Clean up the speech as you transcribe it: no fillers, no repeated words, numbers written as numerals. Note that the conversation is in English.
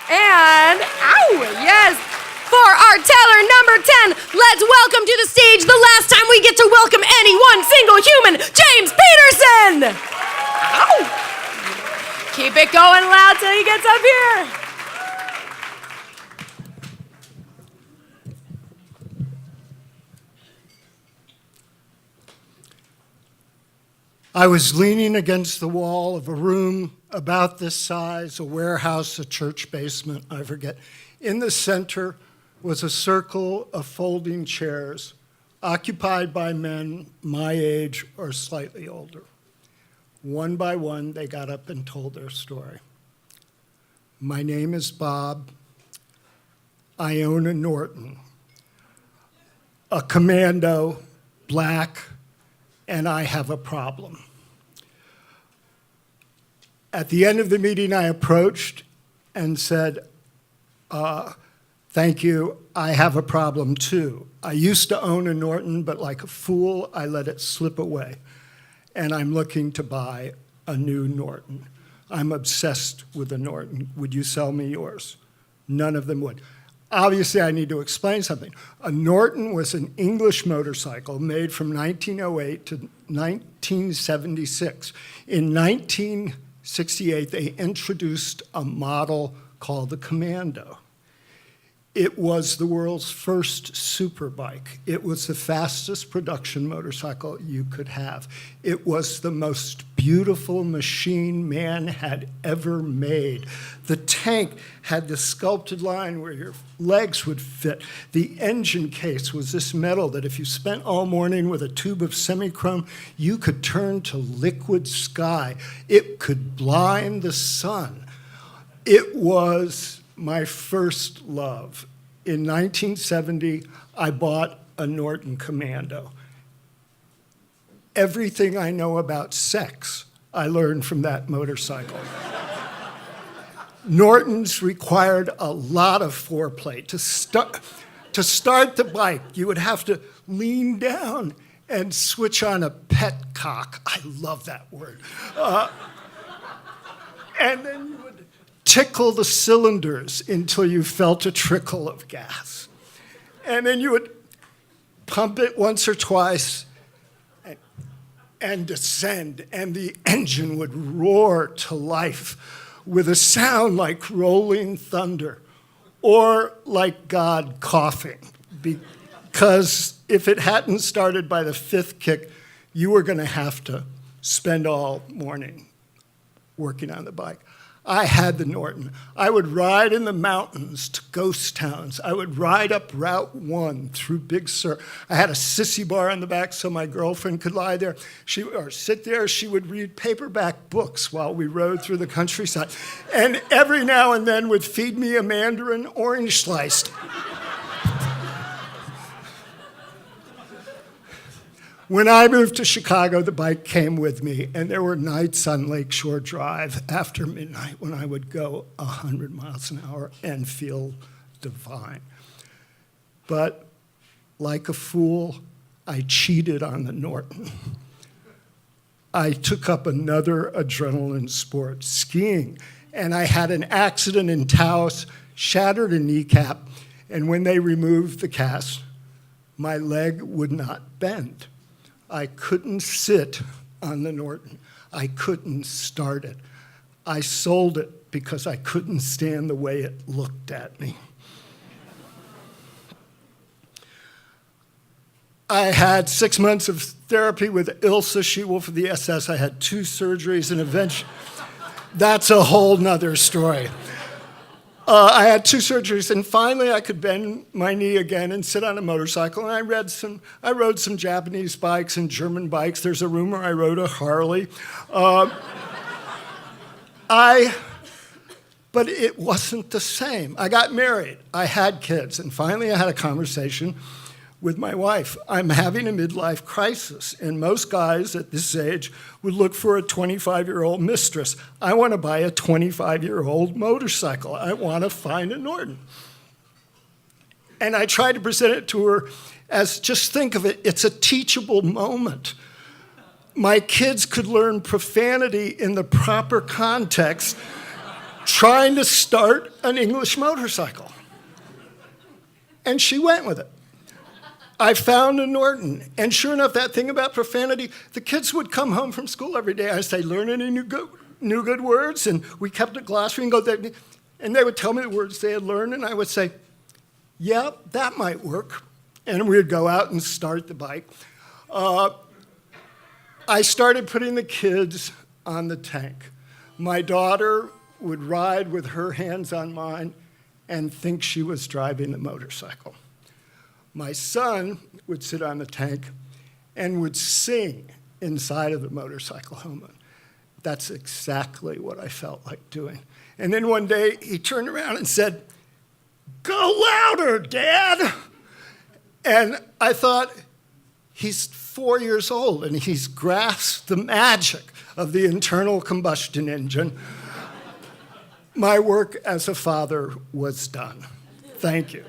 And, yes, for our teller number 10, let's welcome to the stage the last time we get to welcome any one single human, James Petersen. Keep it going loud till he gets up here. I was leaning against the wall of a room about this size, a warehouse, a church basement, I forget. In the center was a circle of folding chairs occupied by men my age or slightly older. One by one, they got up and told their story. My name is Bob. I own a Norton, a Commando, black, and I have a problem. At the end of the meeting, I approached and said, thank you, I have a problem too. I used to own a Norton, but like a fool, I let it slip away. And I'm looking to buy a new Norton. I'm obsessed with a Norton. Would you sell me yours? None of them would. Obviously, I need to explain something. A Norton was an English motorcycle made from 1908 to 1976. In 1968, they introduced a model called the Commando. It was the world's first superbike. It was the fastest production motorcycle you could have. It was the most beautiful machine man had ever made. The tank had the sculpted line where your legs would fit. The engine case was this metal that if you spent all morning with a tube of semichrome, you could turn to liquid sky. It could blind the sun. It was my first love. In 1970, I bought a Norton Commando. Everything I know about sex, I learned from that motorcycle. Nortons required a lot of foreplay. To start the bike, you would have to lean down and switch on a pet cock. I love that word. And then you would tickle the cylinders until you felt a trickle of gas. And then you would pump it once or twice and descend, and the engine would roar to life with a sound like rolling thunder or like God coughing. Because if it hadn't started by the fifth kick, you were going to have to spend all morning working on the bike. I had the Norton. I would ride in the mountains to ghost towns. I would ride up Route 1 through Big Sur. I had a sissy bar on the back so my girlfriend could lie there or sit there. She would read paperback books while we rode through the countryside. And every now and then would feed me a mandarin orange sliced. When I moved to Chicago, the bike came with me, and there were nights on Lakeshore Drive after midnight when I would go 100 miles an hour and feel divine. But like a fool, I cheated on the Norton. I took up another adrenaline sport, skiing, and I had an accident in Taos, shattered a kneecap, and when they removed the cast, my leg would not bend. I couldn't sit on the Norton. I couldn't start it. I sold it because I couldn't stand the way it looked at me. I had 6 months of therapy with Ilsa Shewolf of the SS. I had 2 surgeries and eventually, that's a whole nother story. I had 2 surgeries, and finally I could bend my knee again and sit on a motorcycle, and I rode some Japanese bikes and German bikes. There's a rumor I rode a Harley. But it wasn't the same. I got married, I had kids, and finally I had a conversation with my wife. I'm having a midlife crisis, and most guys at this age would look for a 25-year-old mistress. I want to buy a 25-year-old motorcycle. I want to find a Norton. And I tried to present it to her as, just think of it, it's a teachable moment. My kids could learn profanity in the proper context trying to start an English motorcycle. And she went with it. I found a Norton, and sure enough, that thing about profanity, the kids would come home from school every day. I'd say, learn any new good words? And we kept a glossary and go there, and they would tell me the words they had learned, and I would say, yeah, that might work. And we'd go out and start the bike. I started putting the kids on the tank. My daughter would ride with her hands on mine and think she was driving the motorcycle. My son would sit on the tank and would sing inside of the motorcycle helmet. That's exactly what I felt like doing. And then one day he turned around and said, "Go louder, Dad." And I thought, he's 4 years old and he's grasped the magic of the internal combustion engine. My work as a father was done. Thank you.